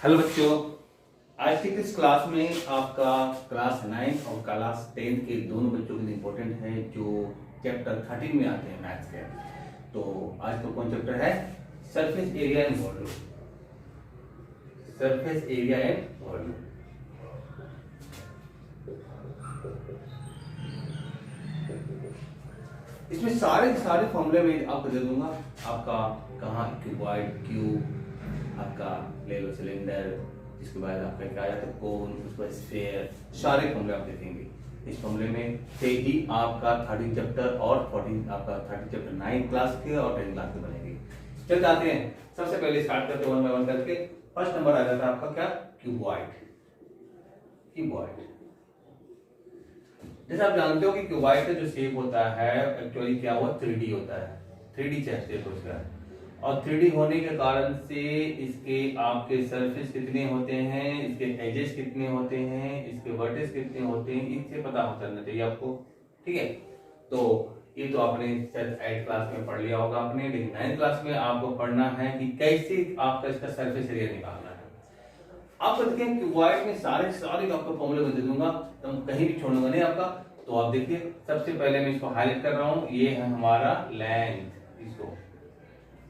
Hello बच्चों, आज की इस क्लास में आपका क्लास 9 और क्लास 10 के दोनों बच्चों के लिए इम्पोर्टेंट है जो चैप्टर 13 में आते हैं मैथ्स के। तो आज का कौन चैप्टर है? Surface area and volume. Surface area and volume. इसमें सारे सारे फॉर्मूले में आपको दे दूंगा। आपका कहाँ क्यूबॉइड, क्यूब, आपका ले लो सिलेंडर, इसके बाद आपका क्या आता है कोन, उसके बाद स्फीयर, सारे फॉर्मूले आप देखेंगे। इस फॉर्मूले में से ही आपका 13 चैप्टर और 14 आपका 13 चैप्टर 9 क्लास के और 10 क्लास के बनेंगे। चल जाते हैं, सबसे पहले स्टार्ट करते हैं 1 बाय 1 करके। फर्स्ट नंबर आ जाता है आपका क्या? क्यूबॉइड। क्यूबॉइड जैसे आप जानते हो कि क्यूबॉइड का जो शेप होता है एक्चुअली क्या हुआ 3D होता है। 3D शेप उसका है और 3D होने के कारण से इसके आपके सरफेस कितने होते हैं, इसके एजेस कितने होते हैं, इसके वर्टेक्स कितने होते हैं, इससे पता होना चाहिए आपको। ठीक है, तो ये तो आपने शायद 8 क्लास में पढ़ लिया होगा आपने, लेकिन 9 क्लास में आपको पढ़ना है कि कैसे आपका इसका सरफेस एरिया निकालना है। आप देखें क्यूबॉइड में सारे सारे आपको फॉर्मूले बता दूंगा, तो कहीं भी छोड़ूंगा नहीं आपका। तो आप देखिए, सबसे पहले मैं इसको हाईलाइट कर रहा हूं, ये है हमारा लेंथ। इसको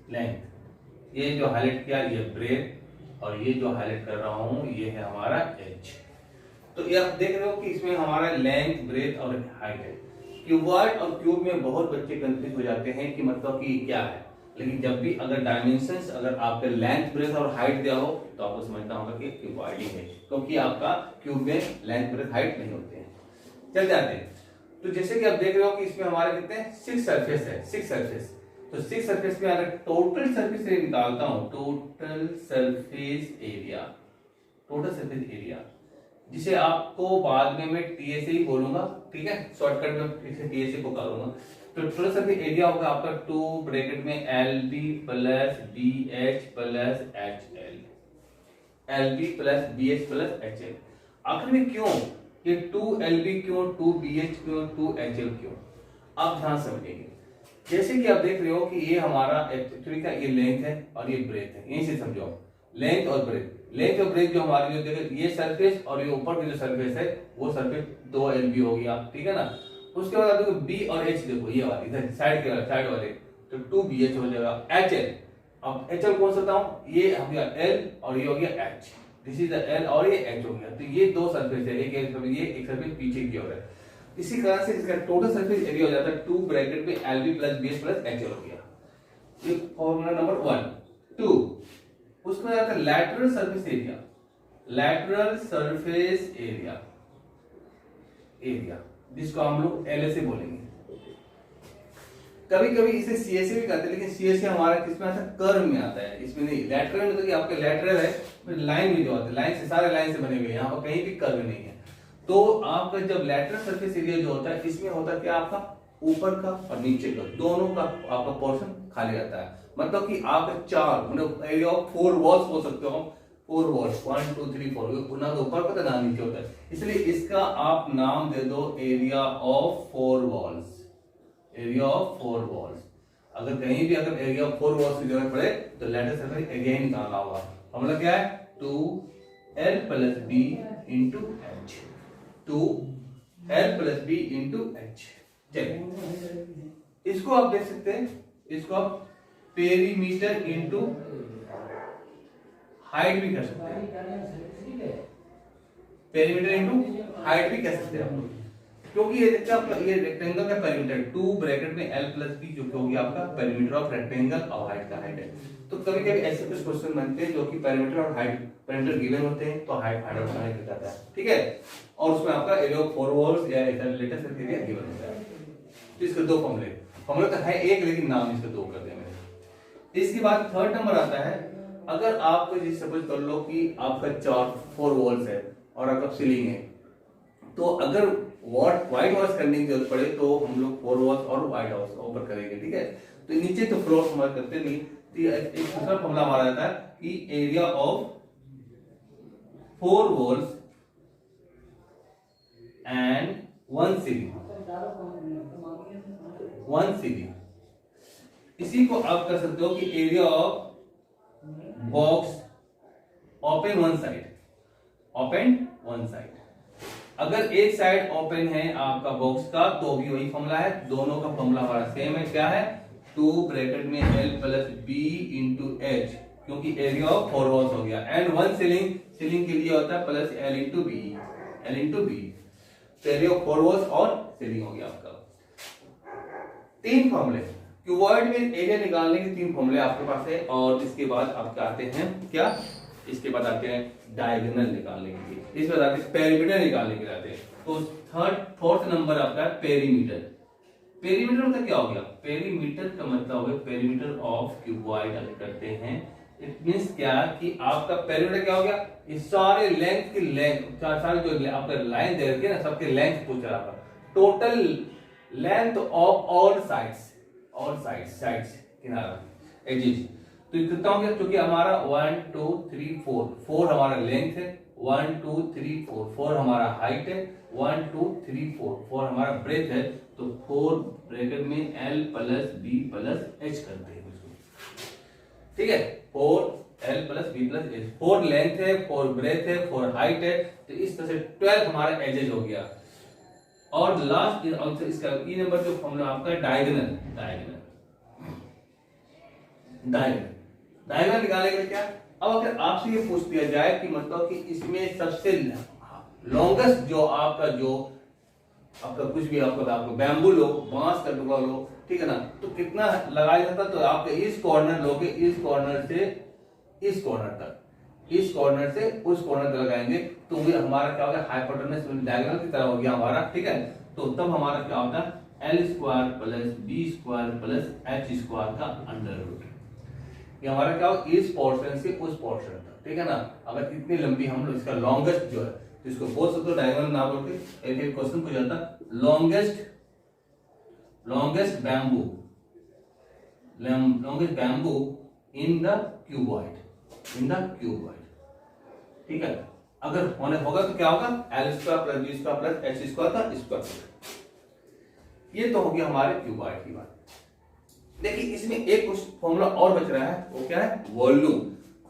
लेंथ, ये जो हाईलाइट किया ये ब्रेथ, और ये जो हाईलाइट कर रहा हूं ये है हमारा एच। तो ये आप देख रहे हो कि इसमें हमारा लेंथ, ब्रेथ और हाइट है। क्यूबॉइड और क्यूब में बहुत बच्चे कंफ्यूज हो जाते हैं कि मतलब कि क्या है, लेकिन जब भी अगर डायमेंशंस अगर आपके लेंथ, ब्रेथ और हाइट दिया हो तो आपको समझना होगा कि क्यूबॉइड ही है, क्योंकि आपका क्यूब में लेंथ, ब्रेथ, हाइट नहीं होते हैं। चल जाते हैं, तो जैसे कि आप देख रहे हो कि इसमें हमारे कितने 6 सरफेस है, 6 सरफेस। तो 6 सरफेस में अगर टोटल सरफेस एरिया निकालता हूं, total surface area, total surface area, जिसे आपको बाद में मैं टीएसए ही बोलूंगा, ठीक है, शॉर्टकट में इसे टीएसए को करूंगा। तो टोटल सरफेस एरिया होगा आपका 2 ब्रैकेट में LB plus BH plus HL, LB plus BH plus HL। आखिर में क्यों ये 2LB क्यों, 2BH क्यों, 2HL क्यों? आप ध्यान समझेंगे। जैसे कि आप देख रहे हो कि ये हमारा एक्चुअली क्या, ये लेंथ है और ये ब्रेथ है, यहीं से समझो। लेंथ और ब्रेथ, लेंथ और ब्रेथ जो हमारी जो देखो ये सरफेस और ये ऊपर की जो सरफेस है वो सरफेस 2LB हो गया, ठीक है ना। उसके बाद देखो B और H, देखो ये वाली इधर साइड के साइड वाले, तो 2BH हो जाएगा। HL, अब HL कौन सा था, ये हो गया L और ये हो गया H, this is the L और ये H हो गया। तो ये दो सरफेस है, एक ये एक सरफेस पीछे की ओर है। इसी कारण से इसका टोटल सरफेस एरिया हो जाता है 2 ब्रैकेट में LB plus BH plus HL हो गया। ये फॉर्मूला नंबर 1। 2 उसके बाद आता है lateral surface area. Lateral surface area, area जिसको हम लोग LSA बोलेंगे। कभी कभी इसे CSA भी कहते हैं, लेकिन CSA हमारा किसमें आता है, कर्व में आता है, इसमें नहीं। लैटरल मतलब कि आपके लैटरल है लाइन में जो आता है, लाइन से सारे लाइन से बने हुए, यहाँ पर कहीं भी कर्व नहीं है। तो आपका जब लैटरल सरफेस एरिया जो होता है इसमें होता है क्या, आपका ऊपर का और नीचे का दोनों का आपका पोर्शन खाली रहता है। मतलब कि आप 4 मतलब एरिया ऑफ 4 वॉल्स बोल सकते हो, 4 वॉल्स 1 2 3 4, ना तो ऊपर होता है ना नीचे होता है, इसलिए इसका आप नाम दे दो area of 4 walls. Area of 4 walls, अगर कहीं भी अगर एरिया ऑफ 4 वॉल्स की जरूरत पड़े तो लैटरल सरफेस एरिया ही निकालना होगा। फॉर्मूला क्या है, 2L plus B into H, 2L plus B into H। चलिए इसको आप देख सकते हैं, इसको आप पेरीमीटर इंटू हाइट भी कर सकते हैं, पेरीमीटर इंटू हाइट भी कह सकते हैं आप, क्योंकि ये ये रेक्टेंगल का पेरीमीटर 2 ब्रैकेट में L प्लस B जो होगी आपका पेरीमीटर ऑफ रेक्टेंगल और हाइट का हाइट है। तो कभी कभी ऐसे कुछ क्वेश्चन बनते हैं जो कि पेरीमीटर और हाइट, पेरीमीटर गिवन होते हैं तो हाइट हाइट और हाइट जाता है, ठीक है, और उसमें आपका एरिया ऑफ 4 वॉल्स या लेटेस्ट एरिया गिवन होता है। तो इसके दो फॉर्मूले तो है एक, लेकिन नाम इसके दो कर दिया मैंने। इसके बाद थर्ड नंबर आता है, अगर आपको जैसे सपोज कर लो कि आपका 4 वॉल्स है और आपका सीलिंग है, तो अगर व्हाइट वॉश करने की जरूरत पड़े तो हम लोग 4 वॉल्स और व्हाइट हाउस ऊपर करेंगे, ठीक है। तो नीचे तो फ्लोर हमारे करते नहीं, तो एक दूसरा फॉर्मूला हमारा आता है कि area of 4 walls and 1 ceiling, 1 ceiling, इसी को आप कर सकते हो कि area of box open one side, open one side. अगर एक साइड ओपन है आपका बॉक्स का तो भी वही फॉर्मूला है, दोनों का फॉर्मूला हमारा सेम है। क्या है? 2 ब्रैकेट में L plus B into H, क्योंकि एरिया ऑफ 4 वॉल्स हो गया। एंड वन सीलिंग, सीलिंग के लिए होता है plus L into B, L into B. तो एरिया ऑफ 4 वॉल्स और सीलिंग हो गया आपका। 3 फॉर्मूले क्यूबॉइड में एरिया निकालने के 3 फॉर्मूले आपके पास है। और इसके बाद आपके आते हैं क्या? इसके बाद आते हैं डायगोनल निकालने के लिए, इसके बाद आते हैं पेरीमीटर निकालने के लिए आते हैं। तो फोर्थ नंबर आपका है पेरीमीटर। पेरीमीटर मतलब क्या हो गया? पेरीमीटर का मतलब हो गया पेरीमीटर ऑफ क्यूबॉइड अगर करते हैं, इट मींस क्या कि आपका पेरीमीटर क्या हो गया? इस सारे लेंथ की लेंथ, सारे जो आपका लाइन दे रखी है ना, सबके लेंथ पूछ रहा था। Total length of all sides, all sides, sides किनारा, एजेस। तो कितना हो गया? क्योंकि हमारा 1 2 3 4, 4 हमारा लेंथ है, 1 2 3 4, 4 हमारा हाइट है, 1 2 3 4, 4 हमारा ब्रेथ है। तो 4 ब्रैकेट में L plus B plus H करते हैं उसको, ठीक है? 4 L plus B plus H, 4 length है, 4 ब्रेथ है, 4 हाइट है। तो इस तरह से 12 हमारा एजेज हो गया। और लास्ट इसका ई नंबर जो फॉर्मूला आपका डायगोनल, डायगोनल, डायगोनल, डायगोनल निकालने के लिए क्या? अब अगर आपसे ये पूछ दिया जाए कि मतलब कि इसमें सबसे लॉन्गेस्ट जो आपका कुछ भी आपका बैम्बू लो, बांस का टुकड़ा लो, ठीक है ना, तो कितना लगाया जाता? तो आपके इस कॉर्नर लोगे, इस कॉर्नर से इस कॉर्नर तक, इस कॉर्नर से उस कॉर्नर तक लगाएंगे, तो वो हमारा क्या होगा? हाइपोटेनस डायगोनल की तरह हो गया हमारा, ठीक है? तो तब हमारा क्या होता है? L square plus B square plus H square का अंडर रूट। ये हमारा क्या हो? इस पोर्शन से उस पोर्शन तक, ठीक है ना? अगर इतनी लंबी हम लोग इसका लॉन्गेस्ट जो है, तो इसको बोल सकते हो डायगोनल ना बोल के। एक क्वेश्चन पूछा था, longest bamboo, longest bamboo in the cuboid, in the cuboid, ठीक है? अगर होने होगा तो क्या होगा? L square plus B square plus H square का स्क्वायर। ये तो हो गया हमारे क्यूबॉइड की बात। देखिए इसमें एक कुछ फॉर्मूला और बच रहा है, वो क्या है? Volume,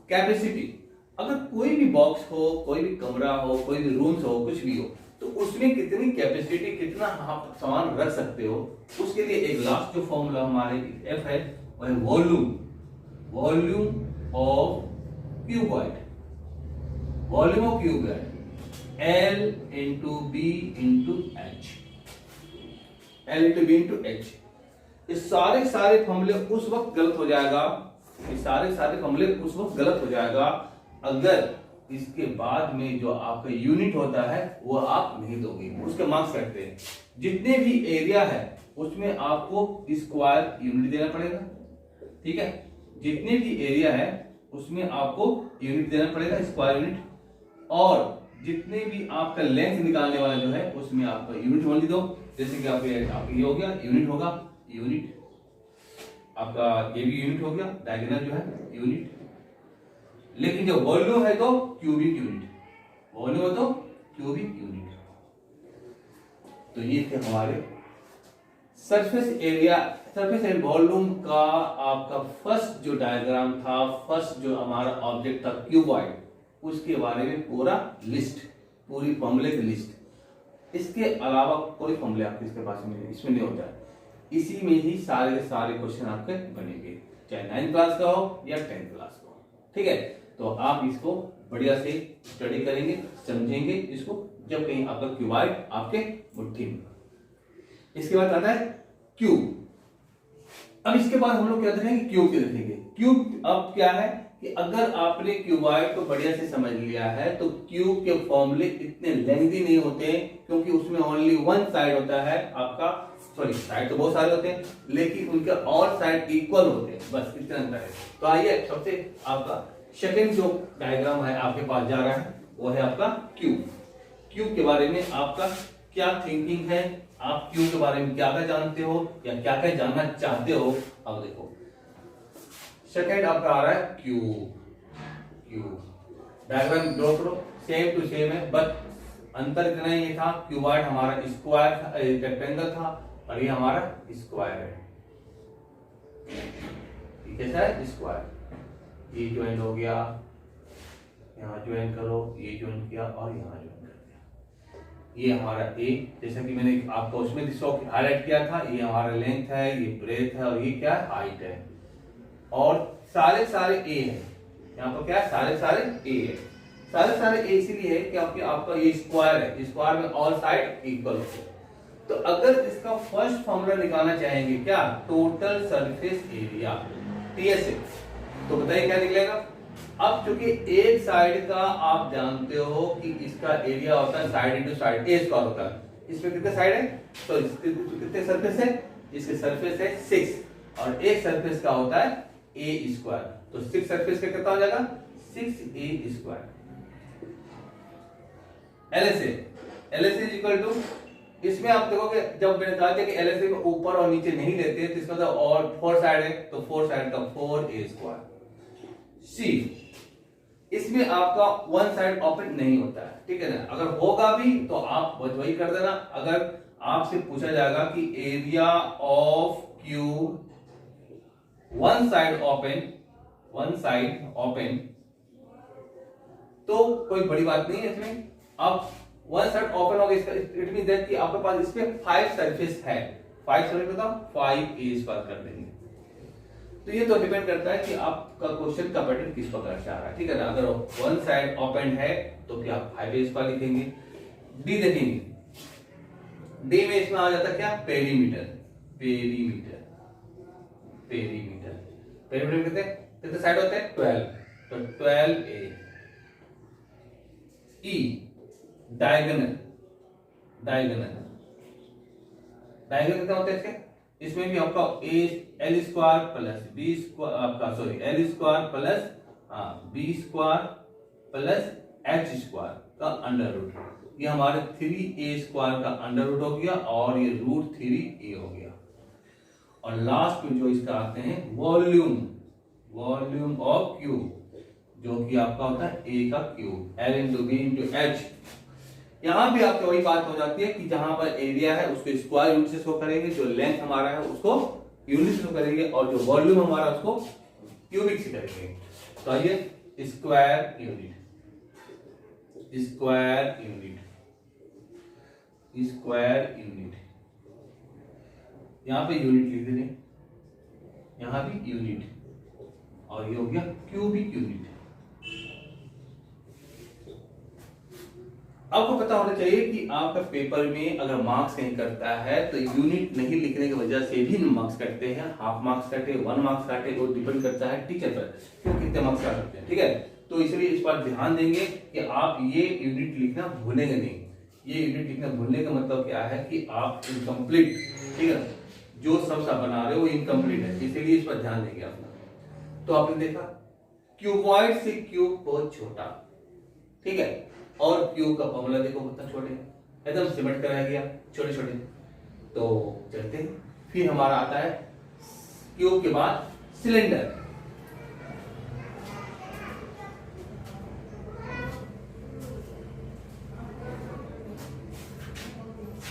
capacity. अगर कोई भी बॉक्स हो, कोई भी कमरा हो, कोई भी रूम्स हो, कुछ भी हो, तो उसमें कितनी कैपेसिटी, कितना आप सामान रख सकते हो, उसके लिए एक लास्ट जो फॉर्मूला हमारे F है वो है volume, volume of cuboid, volume of cuboid L into B into H, L into B into H। ये सारे फॉर्मूले उस वक्त गलत हो जाएगा, ये सारे फॉर्मूले उस वक्त गलत हो जाएगा अगर इसके बाद में जो आपका यूनिट होता है वो आप नहीं दोगे। उसके मार्क्स कहते हैं जितने भी एरिया है उसमें आपको स्क्वायर यूनिट देना पड़ेगा, ठीक है? जितने भी एरिया है उसमें आपको यूनिट देना पड़ेगा, स्क्वायर यूनिट। और जितने भी आपका लेंथ निकालने वाला जो है उसमें आपका यूनिट ओनली दो। जैसे कि आपका ये हो गया यूनिट, होगा यूनिट, आपका ये भी यूनिट हो गया, डायगोनल जो है यूनिट। लेकिन जो वॉल्यूम है तो क्यूबिक यूनिट, वॉल्यूम है तो क्यूबिक यूनिट। तो ये थे हमारे surface area, surface and volume का आपका फर्स्ट जो डायग्राम था, फर्स्ट जो हमारा ऑब्जेक्ट था क्यूबॉइड, उसके बारे में पूरा लिस्ट, पूरी फॉर्मूले की लिस्ट। इसके अलावा कोई फॉर्मूले आपके इसके पास में इसमें नहीं होता है। इसी में ही सारे क्वेश्चन आपके बनेंगे, चाहे 9th क्लास का हो या 10th क्लास का हो, ठीक है? तो आप इसको बढ़िया से स्टडी करेंगे, समझेंगे इसको, जब कहीं आपका क्यूबॉइड आपके मुट्ठी में। इसके बाद आता है क्यूब। अब इसके बाद हम लोग क्या देखेंगे? क्यूब के देखेंगे। क्यूब अब क्या है कि अगर आपने क्यूबॉइड को बढ़िया से समझ लिया है तो क्यूब के फॉर्मूले इतने लेंथी नहीं होते, क्योंकि उसमें ओनली वन साइड होता है आपका, सॉरी साइड तो बहुत सारे होते हैं लेकिन उनके और साइड इक्वल होते हैं, बस इतना अंतर है। तो आइए सबसे आपका सेकंड जो डायग्राम है आपके पास जा रहा है वो है आपका क्यूब। क्यूब के बारे में आपका क्या थिंकिंग है, आप क्यूब के बारे में क्या क्या जानते हो या क्या क्या जानना चाहते हो? अब देखो सेकंड आपका आ रहा है क्यूब। क्यूब डायग्राम ड्रॉ करो, सेम टू सेम है, बट अंतर इतना ही था, क्यूबॉइड हमारा स्क्वायर था, रेक्टेंगल था, और ये हमारा स्क्वायर है, कैसा है? स्क्वायर। ये ज्वाइंट हो गया, यहाँ ज्वाइन करो, ये ज्वाइन किया और यहाँ ज्वाइन कर दिया। ये हमारा ए, जैसा कि मैंने आपको उसमें हाईलाइट किया था, ये हमारा लेंथ है, ये ब्रेथ है और ये क्या है, हाइट है। और सारे सारे ए है, यहाँ पर क्या है, सारे सारे ए है। सारे सारे ए इसीलिए है कि आपका ये स्क्वायर है, स्क्वायर में ऑल साइड इक्वल है। तो अगर इसका फर्स्ट फॉर्मूला निकालना चाहेंगे, क्या, टोटल सरफेस एरिया, टीएसए, तो बताइए क्या निकलेगा। अब चूंकि एक साइड का आप जानते हो कि इसका एरिया होता है साइड इंटू साइड, ए स्क्वायर होता है। इसमें कितने साइड है, तो कितने सरफेस है, इसके सरफेस है 6 और एक सरफेस का होता है ए स्क्वायर, तो 6 सरफेस का कितना हो जाएगा, 6a square. LSA is equal to, इसमें आप देखोगे जब मैंने कहा था कि LSA में ऊपर और नीचे नहीं लेते तो इसका मतलब और 4 साइड है, तो 4 साइड का 4a स्क्वायर। सी, इसमें आपका वन साइड ओपन नहीं होता है, ठीक है ना, अगर होगा भी तो आप वही कर देना। अगर आपसे पूछा जाएगा कि area of cube one side open, तो कोई बड़ी बात नहीं है इसमें। अब वन साइड ओपन हो गया, इसका इट मीन दैट कि आपके पास इसमें 5 सरफेस है, 5 सरफेस बताओ 5a स्क्वायर कर देंगे। तो ये तो डिपेंड करता है कि आपका क्वेश्चन का पैटर्न किस प्रकार से आ रहा है, ठीक है ना। अगर वन साइड ओपन है तो क्या आप 5a स्क्वायर लिखेंगे। डी देखेंगे, डी में इसमें आ जाता है क्या, पेरीमीटर कितने साइड होते हैं, 12, तो 12a। ई, डायगोनल कितना होता है इसके, इसमें भी आपका L square plus B square, आपका sorry L square plus B square plus H square का अंडर रूट, ये हमारे 3a स्क्वायर का अंडर रूट हो गया और ये रूट 3a हो गया। और लास्ट में जो इसका आते हैं वॉल्यूम ऑफ क्यूब, जो कि आपका होता है a का cube, L into B into H. यहां भी आपकी वही बात हो जाती है कि जहां पर एरिया है उसको स्क्वायर यूनिट से शो करेंगे, जो लेंथ हमारा है उसको यूनिट से शो करेंगे और जो वॉल्यूम हमारा उसको क्यूबिक से करेंगे। तो आइए स्क्वायर यूनिट, यहां पे यूनिट लिख देंगे, यहां भी यूनिट, और ये हो गया क्यूबिक यूनिट। आपको पता होना चाहिए कि आपका पेपर में अगर मार्क्स कहीं करता है तो यूनिट नहीं लिखने की वजह से भी मार्क्स कटते हैं, हाफ मार्क्स काटे, 1 मार्क्स काटे, वो डिपेंड करता है टीचर पर क्यों कितने मार्क्स काट सकते हैं, ठीक है। तो इसलिए इस पर ध्यान देंगे कि आप ये यूनिट लिखना भूलेंगे नहीं। ये यूनिट लिखना भूलने का मतलब क्या है कि आप इनकम्प्लीट, ठीक है, जो सब बना रहे हो वो इनकम्प्लीट है, इसीलिए इस पर ध्यान देंगे अपना। तो आपने देखा क्यूबॉइड से क्यूब बहुत छोटा, ठीक है, और क्यूब का फॉर्मूला देखो कितना छोटे, एकदम सिमट कर रह गया, छोटे छोटे। तो चलते हैं, फिर हमारा आता है क्यूब के बाद सिलेंडर।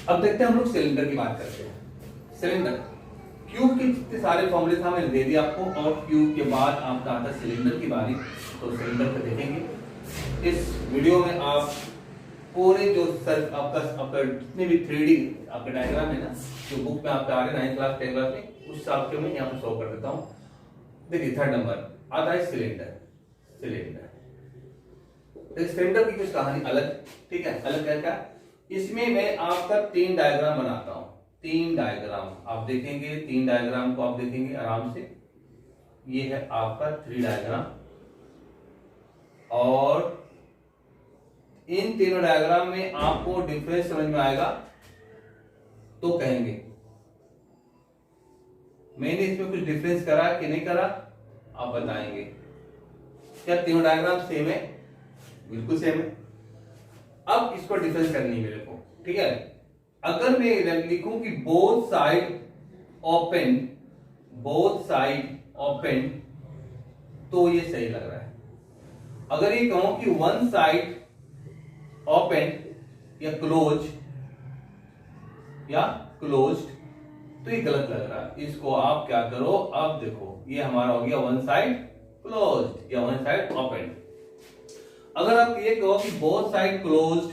अब देखते हैं हम लोग सिलेंडर की बात करते हैं। सिलेंडर, क्यूब के जितने सारे फॉर्मूले था मैंने दे दिया आपको, और क्यूब के बाद आपका आता है सिलेंडर की बारी। तो सिलेंडर को देखेंगे इस वीडियो में, आप पूरे जो सर आपका जितने भी 3D आपका डायग्राम है ना, जो बुक में आपका आ रहे 9th क्लास 10th क्लास में, उस हिसाब के मैं यहाँ पर शो कर देता हूँ। देखिए 3rd नंबर आता है सिलेंडर। सिलेंडर की कुछ कहानी अलग, ठीक है, अलग क्या, इसमें मैं आपका 3 डायग्राम बनाता हूँ। 3 डायग्राम आप देखेंगे, 3 डायग्राम को आप देखेंगे आराम से। ये है आपका 3 डायग्राम, और इन तीनों डायग्राम में आपको डिफरेंस समझ में आएगा तो कहेंगे। मैंने इसमें कुछ डिफरेंस करा कि नहीं करा, आप बताएंगे। क्या तीनों डायग्राम सेम है? बिल्कुल सेम है। अब इसको डिफरेंस करनी है मेरे को, ठीक है। अगर मैं लिखूं कि बोथ साइड ओपन, तो ये सही लग रहा है। अगर ये कहूं कि वन साइड ओपन या क्लोज्ड, तो ये गलत लग रहा है। इसको आप क्या करो, अब देखो ये हमारा हो गया वन साइड क्लोज्ड या वन साइड ओपन। अगर आप ये कहो कि बोथ साइड क्लोज्ड,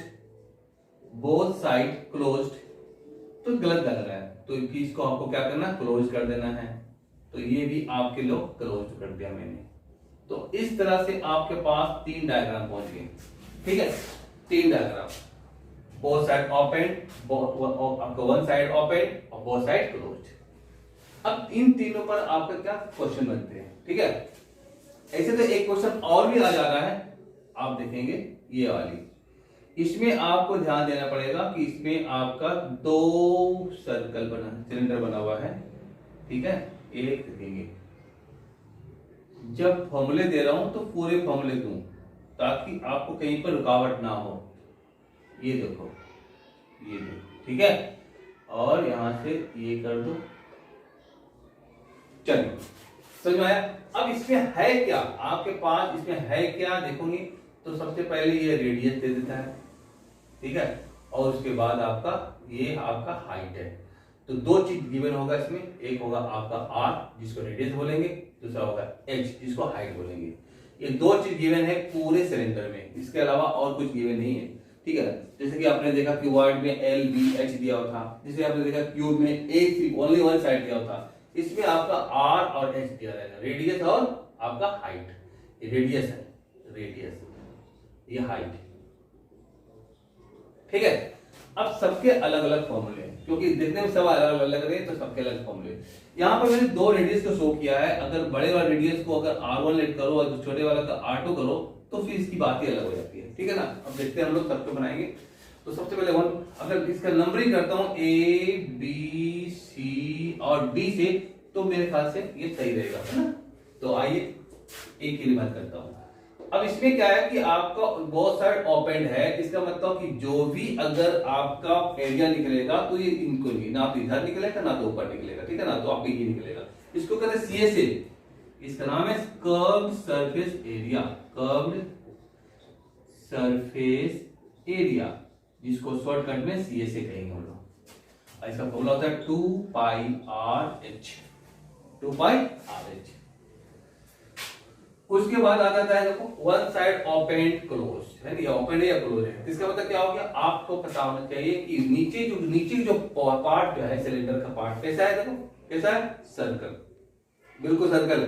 तो गलत लग रहा है, तो इसको आपको क्या करना, क्लोज कर देना है। तो ये भी आपके लोग क्लोज कर दिया मैंने। तो इस तरह से आपके पास 3 डायग्राम पहुंच गए, ठीक है। 3 डायग्राम, बोथ साइड ओपन, आपका वन साइड ओपन और बोथ साइड क्लोज्ड। अब इन तीनों पर आपका क्या क्वेश्चन बनते हैं, ठीक है। ऐसे तो एक क्वेश्चन और भी आ जा रहा है, आप देखेंगे ये वाली। इसमें आपको ध्यान देना पड़ेगा कि इसमें आपका 2 सर्कल बना, सिलेंडर बना हुआ है, ठीक है। एक देखेंगे, जब फॉर्मूले दे रहा हूं तो पूरे फॉर्मूले दूं ताकि आपको कहीं पर रुकावट ना हो। ये देखो, ठीक है। और यहां से ये कर दो, चलिए समझ में आया। अब इसमें है क्या आपके पास, इसमें है क्या देखोगे तो सबसे पहले ये रेडियस दे देता है, ठीक है। और उसके बाद आपका ये आपका हाइट है। तो 2 चीज गिवन होगा इसमें, एक होगा आपका r जिसको रेडियस बोलेंगे, दूसरा होगा h जिसको हाइट बोलेंगे। ये 2 चीज गिवन है पूरे सिलेंडर में, इसके अलावा और कुछ गिवन नहीं है, ठीक है। जैसे कि आपने देखा क्यूबॉइड में L B H दिया हुआ था, जैसे आपने देखा क्यूब में एक ओनली वन साइड दिया हुआ था। इसमें आपका r और h दिया रहेगा, रेडियस और आपका हाइट। ये रेडियस है, रेडियस, ये हाइट, ठीक है। अब सबके अलग अलग फॉर्मूले हैं, क्योंकि देखने में सब अलग अलग लग रहे हैं, तो सबके अलग फॉर्मूले। यहाँ पर मैंने 2 रेडियस को शो किया है। अगर बड़े वाले रेडियस को अगर r1 लेट करो और छोटे वाला का r2 करो तो फिर इसकी बात ही अलग हो जाती है, ठीक है ना। अब देखते हैं हम लोग सबको बनाएंगे। तो सबसे पहले अगर इसका नंबरिंग करता हूँ A B C और D से, तो मेरे ख्याल से ये सही रहेगा, है ना। तो आइए एक ही बात करता हूँ। अब इसमें क्या है कि आपका बोथ साइड ओपन है, इसका मतलब कि जो भी अगर आपका एरिया निकलेगा तो ये इनको नहीं, ना तो इधर निकलेगा ना तो ऊपर निकलेगा, ठीक है ना। तो आपको ये निकलेगा, इसको कहते हैं CSA, इसका नाम है curved surface area, curved surface area, जिसको शॉर्टकट में CSA कहेंगे हम लोग। इसका फॉर्मूला होता है 2 पाई RH, 2 पाई RH। उसके बाद आ जाता है देखो वन साइड ओपन क्लोज, है ये ओपन है या क्लोज है। इसका मतलब क्या हो गया, आपको पता होना चाहिए कि नीचे जो पार्ट जो है सिलेंडर का पार्ट कैसा है, देखो कैसा है, सर्कल, बिल्कुल सर्कल है।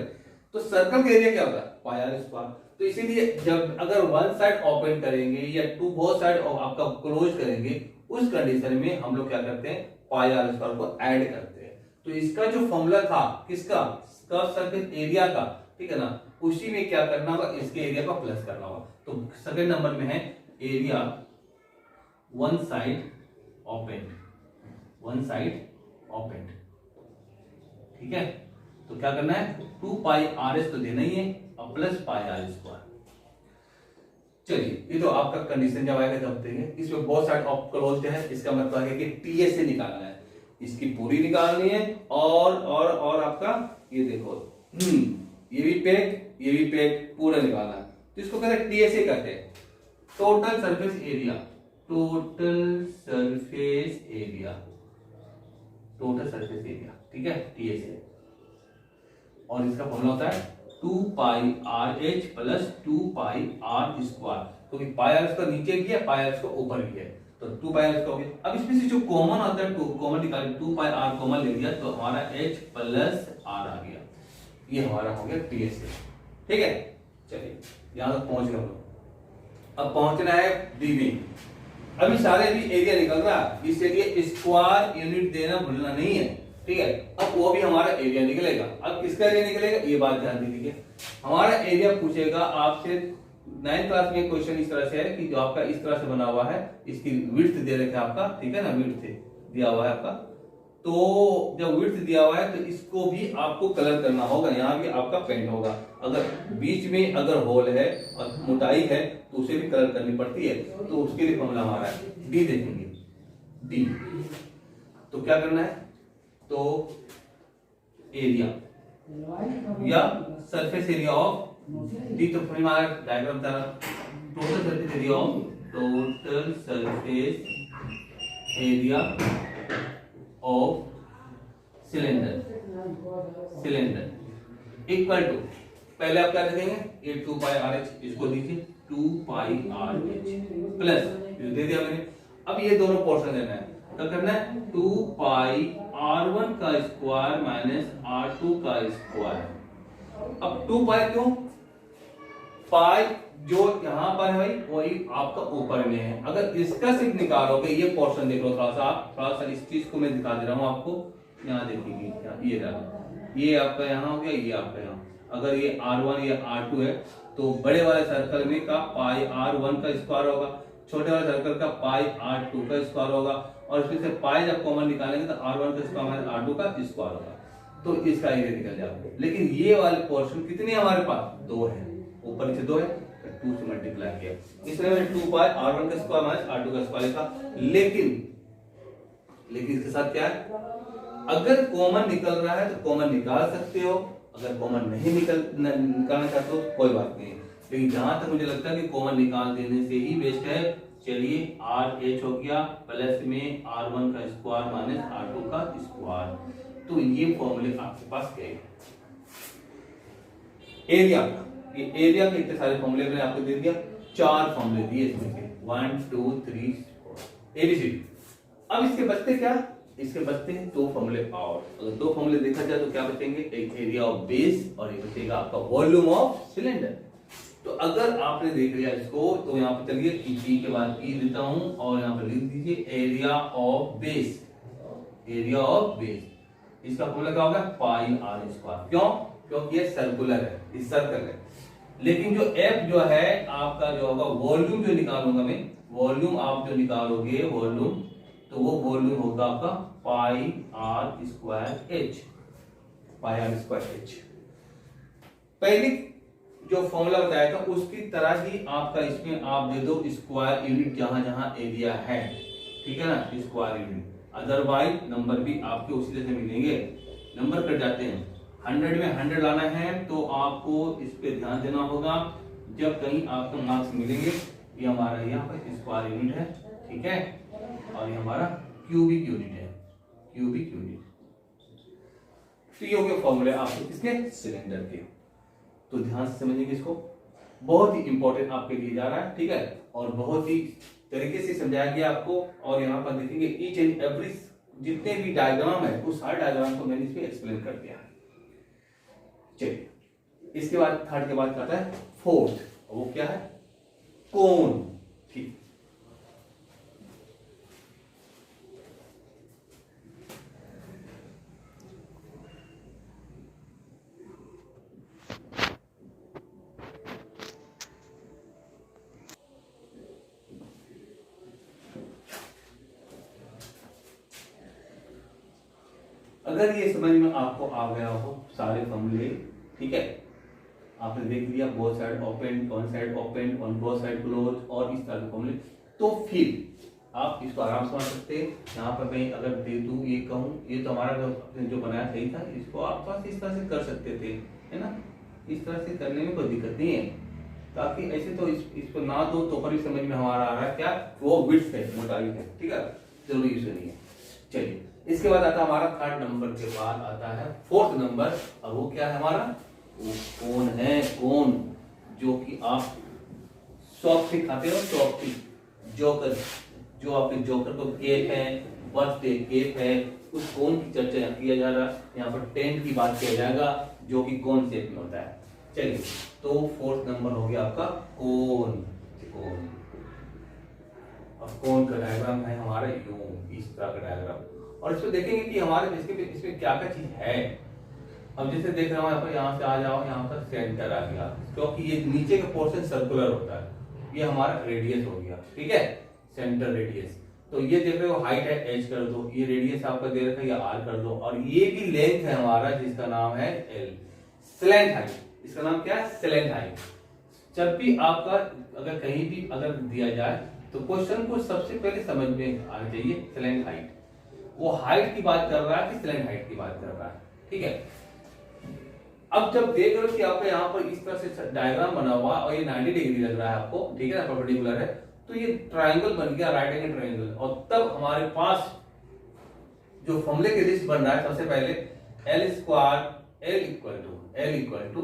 तो सर्कल का एरिया क्या होगा, पाई आर स्क्वायर। तो इसीलिए जब अगर वन साइड ओपन करेंगे या बोथ साइड आपका क्लोज करेंगे, उस कंडीशन में हम लोग क्या करते हैं, पाई आर स्क्वायर को ऐड करते हैं। तो इसका जो फॉर्मूला था किसका, कर्व सरफेस एरिया का, ठीक है ना, उसी में क्या करना होगा, इसके एरिया को प्लस करना होगा। तो सेकंड नंबर में है area one side open, one side open, ठीक है। तो क्या करना है, 2 पाई RS तो देना ही है और प्लस पाई R स्क्वायर। चलिए ये तो आपका कंडीशन जब आएगा तब देंगे। इसमें बहुत साइड ऑफ क्लोज्ड है, इसका मतलब है कि TSA निकालना है, इसकी पूरी निकालनी है। और आपका ये देखो ये भी पैक पूरा निकालना है। तो इसको कहते हैं TSA कहते हैं, total surface area, total surface area, total surface area, ठीक है, TSA। और इसका फॉर्मूला होता है 2 पाई RH प्लस 2 पाई R स्क्वायर, क्योंकि पाई R इसका नीचे भी है, पाई R इसका ऊपर भी है, तो 2 पाई R इसका हो गया। अब इसमें से जो कॉमन आता है, 2 कॉमन निकाले, 2 पाई R कॉमन ले लिया तो हमारा H प्लस R आ गया। ये हमारा हो गया TSA, ठीक है। चलिए यहां तक पहुंच गए हम लोग। अब पहुंचना है D में। अभी सारे भी एरिया निकल रहा है, इसलिए स्क्वायर यूनिट देना भूलना नहीं है, ठीक है। अब वो भी हमारा एरिया निकलेगा। अब किसका एरिया निकलेगा, ये बात ध्यान दीजिए। हमारा एरिया पूछेगा आपसे, 9th क्लास में क्वेश्चन इस तरह से है कि जो आपका इस तरह से बना हुआ है, इसकी विड्थ दे रखे आपका, ठीक है ना, विड्थ दिया हुआ है आपका। तो जब विड्थ दिया हुआ है तो इसको भी आपको कलर करना होगा, यहाँ भी आपका पेंट होगा। अगर बीच में अगर होल है और मोटाई है तो उसे भी कलर करनी पड़ती है। तो उसके लिए फॉर्मूला हमारा है डी, देखेंगे डी। तो क्या करना है, तो एरिया या सरफेस एरिया ऑफ डी, तो फिर हमारा डायग्राम था total surface area of, total surface area of cylinder equal to, पहले आप क्या लिखेंगे, ये 2 पाई RH इसको दीजिए, 2 पाई आर एच प्लस दे दिया मैंने। अब ये दोनों पोर्शन देना है, क्या करना है 2 पाई r1 का स्क्वायर माइनस r2 का स्क्वायर। अब 2 पाई क्यों, पाई जो यहाँ पर है भाई वही आपका ऊपर में है। अगर इसका सिर्फ निकालोगे, ये पोर्शन देख लो थोड़ा सा इस चीज को मैं दिखा दे रहा हूँ आपको, यहाँ देखिए ये आपका यहाँ हो गया, ये आपका यहाँ। अगर ये r1 या r2 है तो बड़े वाले सर्कल में का पाई r1 का स्क्वायर होगा, छोटे वाले सर्कल का पाई r2 का स्क्वायर होगा, और इसमें से पाई जब कॉमन निकालेंगे तो r1 का स्क्वायर माइनस r2 का स्क्वायर होगा, तो इसका एरिया निकल जाएगा। लेकिन ये वाले पोर्शन कितने हमारे पास, 2 है, ऊपर नीचे 2 है, 2 से मल्टीप्लाई किया, इसलिए मैंने 2 पाई r1 का स्क्वायर माइनस r2 का स्क्वायर लिखा। लेकिन इसके साथ क्या है, अगर कॉमन निकल रहा है तो कॉमन निकाल सकते हो, अगर कॉमन नहीं निकालना चाहते हो तो कोई बात नहीं। लेकिन जहां तक मुझे लगता है कि कॉमन निकाल देने से ही बेस्ट है। चलिए आर एच हो गया प्लस में r1 का स्क्वायर माइनस r2 का स्क्वायर, तो ये फॉर्मूले आपके पास गए। एरिया, ये एरिया के इतने सारे फॉर्मूले मैंने आपको दे दिया, 4 फॉर्मूले दिए इसमें से 1 2 3 4 एबीसीडी। अब इसके बचते क्या, इसके बचते हैं 2 फॉर्मूले और। अगर 2 फॉर्मूले देखा जाए तो क्या बचेंगे, एक एरिया ऑफ बेस और एक बचेगा आपका वॉल्यूम ऑफ सिलेंडर। तो अगर आपने देख लिया इसको तो यहाँ पे चलिए ई के बाद ई देता हूं और यहाँ पे लिख दीजिए area of base, area of base. इसका फॉर्मूला क्या होगा, पाई आर स्क्वायर। क्यों, क्योंकि ये सर्कुलर है, इस सर्कल है। लेकिन जो एफ जो है आपका जो होगा वॉल्यूम जो निकालूंगा मैं, वॉल्यूम आप जो निकालोगे वॉल्यूम, तो वो वॉल्यूम होगा आपका pi R square H, pi R square H. पहली जो फॉर्मूला बताया था उसकी तरह ही आपका इसमें आप दे दो स्क्वायर यूनिट जहां जहां एरिया है, ठीक है ना, स्क्वायर यूनिट। अदरवाइज नंबर भी आपके उसी तरह से मिलेंगे, नंबर कट जाते हैं। 100 में 100 लाना है तो आपको इस पे ध्यान देना होगा। जब कहीं आपको मार्क्स मिलेंगे, ये हमारा यहाँ पर स्क्वायर यूनिट है, ठीक है, और ये हमारा क्यूबिक यूनिट है, क्यूबिक यूनिट। तो ये हो गए फॉर्मूले आपके किसके, सिलेंडर के। तो ध्यान से समझेंगे इसको, बहुत ही इंपॉर्टेंट आपके लिए जा रहा है, ठीक है, और बहुत ही तरीके से समझाया गया आपको। और यहाँ पर देखेंगे ईच एंड एवरी जितने भी डायग्राम है उस हर डायग्राम को मैंने इसमें एक्सप्लेन कर दिया है। चलिए इसके बाद थर्ड के बाद आता है फोर्थ, वो क्या है, कोन। ठीक, अगर ये समझ में आपको आ गया हो सारे फॉर्मूले, ठीक है, आपने देख लिया both side open, one side open, one both side close और इस तरह के फॉर्मूले, तो फिर आप इसको आराम से समझ सकते हैं। यहाँ पर मैं अगर दे दूं, ये कहूं, ये तो हमारा जो बनाया सही था, इसको आप बस इस तरह से कर सकते थे, है ना, इस तरह से करने में कोई दिक्कत नहीं है। ताकि ऐसे तो इसको ना दो तो पर भी समझ में हमारा आ रहा है क्या, वो विड्थ है, मोटाई है, ठीक है, जरूरी इशू नहीं है। चलिए इसके बाद आता है हमारा थर्ड नंबर के बाद आता है फोर्थ नंबर, और वो क्या है हमारा, वो कोन है, कोन, जो कि आप सॉफ्टी खाते हो, सॉफ्टी जोकर, जो आपके जोकर को केक है, बर्थडे केक है, उस कोन की चर्चा यहाँ किया जा रहा है। यहाँ पर टेंट की बात किया जाएगा जो कि कोन शेप में होता है। चलिए तो फोर्थ नंबर हो गया आपका कोन, कोन, और कोन का डायग्राम है हमारा यूं, इस तरह का डायग्राम। और इसमें देखेंगे कि हमारे इसमें क्या क्या चीज है। अब जैसे देख रहे हो यहाँ से आ जाओ, यहाँ पर सेंटर आ गया, क्योंकि ये नीचे का पोर्शन सर्कुलर होता है, ये हमारा रेडियस हो गया, ठीक है, सेंटर रेडियस। तो ये देख रहे हो हाइट है एच कर दो, ये रेडियस आपका दे रखा है ये आर कर दो, और ये भी लेंथ है हमारा जिसका नाम है एल, स्लैंट हाइट। इसका नाम क्या है, स्लैंट हाइट। जब भी आपका अगर कहीं भी अगर दिया जाए तो क्वेश्चन को सबसे पहले समझ में आना चाहिए स्लैंट हाइट, वो हाइट की बात कर रहा है कि स्लैंट हाइट की बात कर रहा है, ठीक है। अब जब देख रहे हो कि आपका यहाँ पर इस तरह से डायग्राम बना हुआ और ये 90 डिग्री लग रहा है आपको, ठीक है ना, परपेंडिकुलर है, तो ये ट्रायंगल बन गया, राइट एंगल ट्रायंगल। और तब हमारे पास जो फॉर्मूले की लिस्ट बन रहा है, सबसे पहले L square L equal to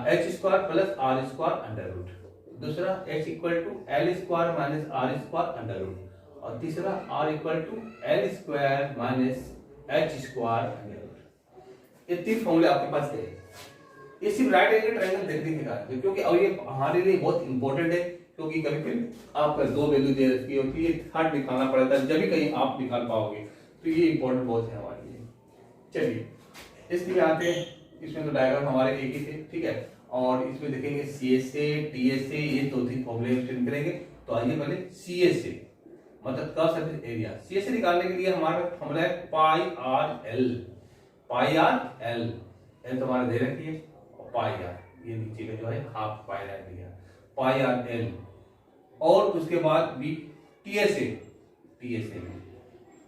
H square plus R square under root, दूसरा h equal to L square minus R square under root, और तीसरा r equal to L square minus H square under root. ये तीन फॉर्मूले आपके पास है। ये सिर्फ राइट एंगल ट्रायंगल देखने के कारण, क्योंकि और ये हमारे लिए बहुत इंपॉर्टेंट है, क्योंकि कभी कभी आपका दो वैल्यू दे रखी होती है, थर्ड निकालना पड़ता है, जब भी कहीं आप निकाल पाओगे, तो ये इंपॉर्टेंट बहुत है हमारे लिए। चलिए इसलिए आते हैं, इसमें तो डायग्राम हमारे एक ही थे, ठीक है, और इसमें देखेंगे CSA TSA, ये दो तीन फॉर्मूले करेंगे। तो आइए पहले CSA मतलब कर्व सरफेस एरिया। CSA निकालने के लिए हमारा फॉर्मूला है पाई आर एल। पाई आर एल, एल तो हमारा दे रखी है, और पाई आर ये नीचे का जो है हाफ पाई आर दिया, पाई आर एल। और उसके बाद भी TSA में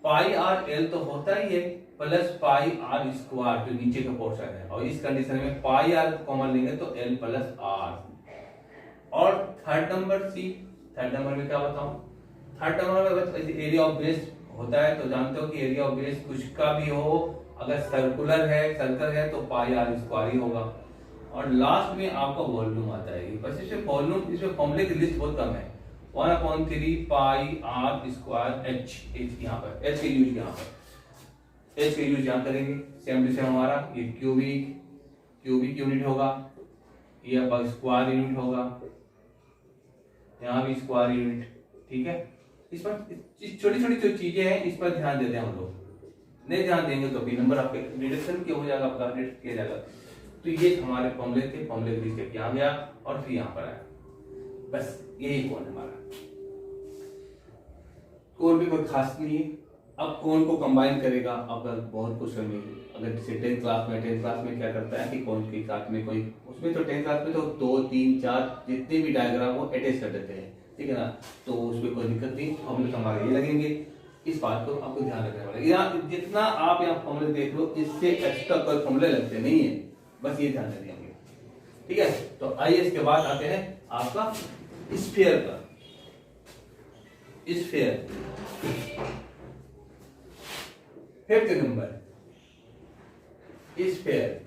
पाई आर एल तो होता ही है, प्लस पाई आर स्क्वायर जो नीचे का पोर्शन है, और इस कंडीशन में पाई आर कॉमन लेंगे तो एल प्लस आर। और third number C, third number में क्या बताऊं, थर्ड नंबर में एरिया ऑफ बेस होता है, तो जानते हो कि एरिया ऑफ बेस कुछ का भी हो, अगर सर्कुलर है, सर्कल है, तो पाई आर स्क्वायर ही होगा। और लास्ट में आपका वॉल्यूम आता है, बस इसमें वॉल्यूम, इसमें फॉर्मूले की लिस्ट बहुत कम है। 1/3 पाई आर स्क्वायर एच, यहाँ पर एच के यूज, यहाँ पर एच का यूज यहाँ करेंगे। सेम टू सेम हमारा ये क्यूबिक यूनिट होगा, ये अब स्क्वायर यूनिट होगा, यहाँ भी स्क्वायर यूनिट, ठीक है। इस पर छोटी छोटी जो चीजें हैं इस पर ध्यान देते हैं हम लोग, नहीं ध्यान देंगे तो भी नंबर आपके डिडक्शन क्यों हो जाएगा, आपका डिडक्ट किया जाएगा। तो ये हमारे फॉर्मूले थे, फॉर्मूले के स्टेप यहाँ गया और फिर यहाँ पर आया, बस यही कोण हमारा। कोण भी कोई खास नहीं है। अब कोण को कंबाइन करेगा, आपका बहुत क्वेश्चन में, अगर जैसे 10th क्लास में क्या करता है कि कोण के साथ में कोई, उसमें तो 10th क्लास में तो 2 3 4 जितने भी डायग्राम वो अटैच कर देते हैं, ठीक है ना, तो उसमें कोई दिक्कत नहीं, फॉर्मूले हमारे ये लगेंगे। इस बात को आपको ध्यान रखना पड़ेगा, यहाँ जितना आप यहाँ फॉर्मूले देख लो, इससे एक्स्ट्रा कोई फॉर्मूले लगते नहीं है, बस ये ध्यान रखिए, ठीक है। तो आइए इसके बाद आते हैं आपका स्फीयर का। Sphere fifth number, sphere.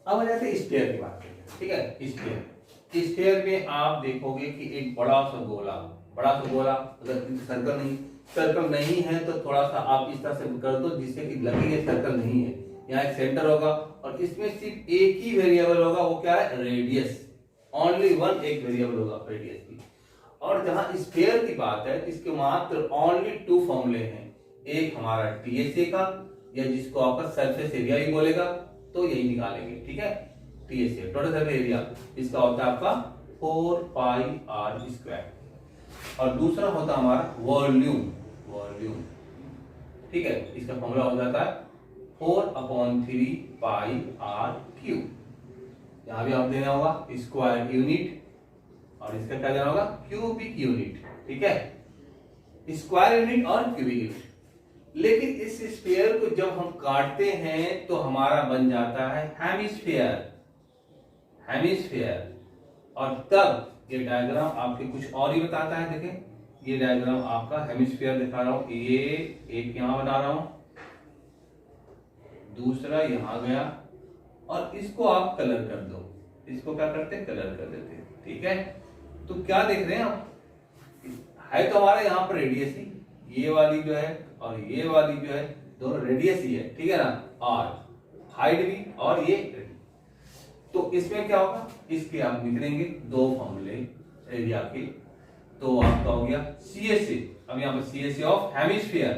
अब आ जाते हैं स्फीयर की बात करें, ठीक है। स्फीयर में आप देखोगे कि एक बड़ा सा गोला, अगर सर्कल नहीं है तो थोड़ा सा आप इस तरह से कर दो जिससे कि लगे ये सर्कल नहीं है, यहाँ एक सेंटर होगा और इसमें सिर्फ एक ही वेरिएबल होगा, वो क्या है, रेडियस। ओनली वन, एक वेरिएबल होगा रेडियस की। और जहां स्फीयर की बात है, इसके मात्र ओनली 2 फॉर्मूले हैं, एक हमारा TSA का, या जिसको आपका सरफेस एरिया भी बोलेगा, तो यही निकालेंगे, ठीक है। TSA टोटल सरफेस एरिया, इसका होता है आपका 4 पाई आर स्क्वायर, और दूसरा होता है हमारा वॉल्यूम, ठीक है। इसका फॉर्मूला हो जाता है 4/3 पाई आर क्यूब। यहां भी आप देना होगा स्क्वायर यूनिट, और इसका क्या देना होगा, क्यूबिक यूनिट, ठीक है, स्क्वायर यूनिट और क्यूबिक यूनिट। लेकिन इस स्फीयर को जब हम काटते हैं तो हमारा बन जाता है हेमिस्फीयर, और तब ये डायग्राम आपके कुछ और ही बताता है। देखें, ये डायग्राम आपका हेमिस्फीयर दिखा रहा हूं, ये एक यहां बना रहा हूं, दूसरा यहां गया, और इसको आप कलर कर दो, इसको क्या करते हैं, कलर कर देते हैं, ठीक है। तो क्या देख रहे हैं आप, है तो हमारा यहाँ पर रेडियस ही, ये वाली जो है और ये वाली जो है दोनों रेडियस ही है, ठीक है ना, और हाइट भी और ये। तो इसमें क्या होगा, इसके आप लिख लेंगे दो फॉर्मूले एरिया के। तो आपका हो गया सी एस ए, अब यहाँ पर C S A of hemisphere,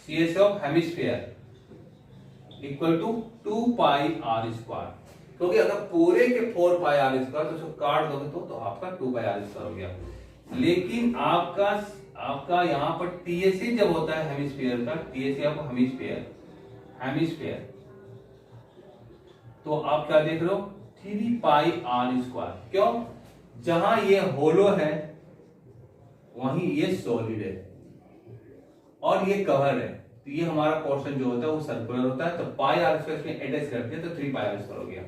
C S A of hemisphere equal to 2 pi R square, क्योंकि अगर पूरे के 4 पाई आर स्क्वायर तो उसको काट दोगे तो आपका 2 पाई आर स्क्वायर हो गया। लेकिन आपका यहाँ पर टीएसए जब होता है हेमिस्फीयर का, टीएसए आपको हेमिस्फीयर तो आप क्या देख रहे हो 3 पाई आर स्क्वायर। क्यों, जहां ये होलो है वहीं ये सॉलिड है और ये कवर है, तो ये हमारा पोर्शन जो होता है वो सर्कुलर होता है, तो पाई आर स्क्वायर में अटैच करते हैं तो 3 पाई आर स्क्वायर हो गया।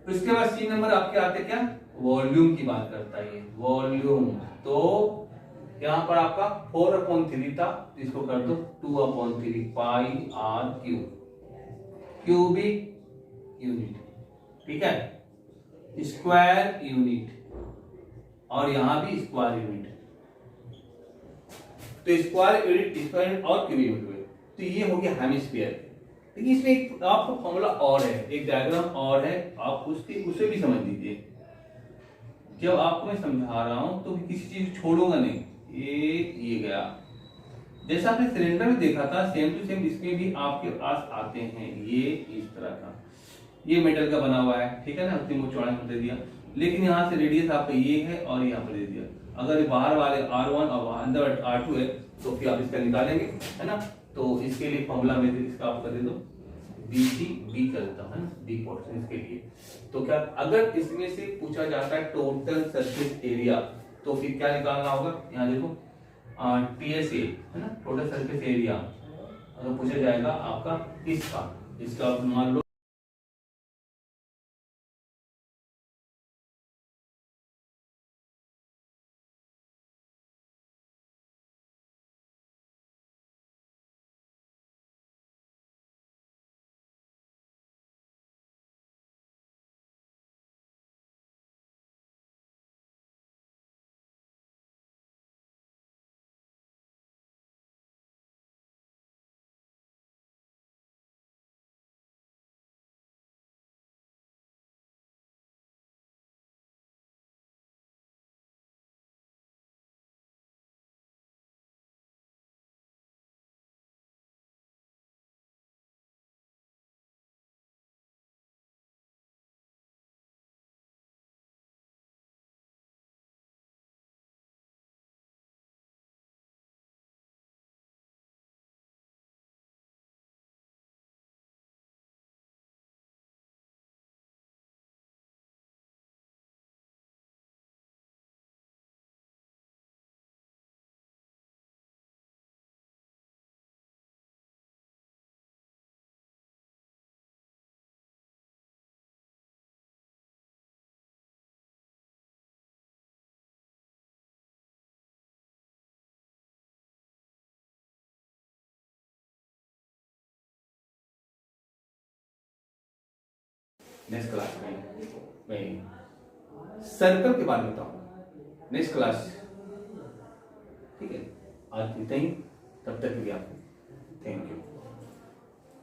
उसके बाद सी नंबर आपके आते क्या, वॉल्यूम की बात करता है ये वॉल्यूम। तो यहां पर आपका 4/3 था, इसको कर दो 2/3 पाई आर क्यूब, क्यूबिक यूनिट, ठीक है, स्क्वायर यूनिट और यहां भी स्क्वायर यूनिट। तो स्क्वायर यूनिट और क्यूबिक यूनिट हुए, तो ये हो गया हेमिस्फीयर। लेकिन इसमें एक आपको फॉर्मूला और है, एक डायग्राम और है, आप उसे भी समझ लीजिए। जब आपको मैं समझा रहा हूं तो किसी चीज छोड़ूंगा नहीं, ये गया जैसा आपने सिलेंडर में देखा था सेम टू सेम इसमें भी आपके पास आते हैं ये इस तरह का, ये मेटल का बना हुआ है, ठीक है ना, उतनी वो चौड़ाई दे दिया, लेकिन यहाँ से रेडियस आपका ये है और यहाँ पर दे दिया। अगर बाहर वाले R1 और अंदर R2 है तो फिर आप इसका निकालेंगे, है ना। तो इसके लिए फॉर्मूला में इसका आपका दे दो बी चलता है ना, बी पोर्शन इसके लिए। तो क्या अगर इसमें से पूछा जाता है टोटल सरफेस एरिया तो फिर क्या निकालना होगा, यहाँ देखो टीएसए है ना, टोटल सरफेस एरिया अगर पूछा जाएगा आपका इसका मान लो नेक्स्ट क्लास में सर्कल के बारे में बताऊं नेक्स्ट क्लास, ठीक है। आज इतना ही, तब तक के लिए आपको थैंक यू।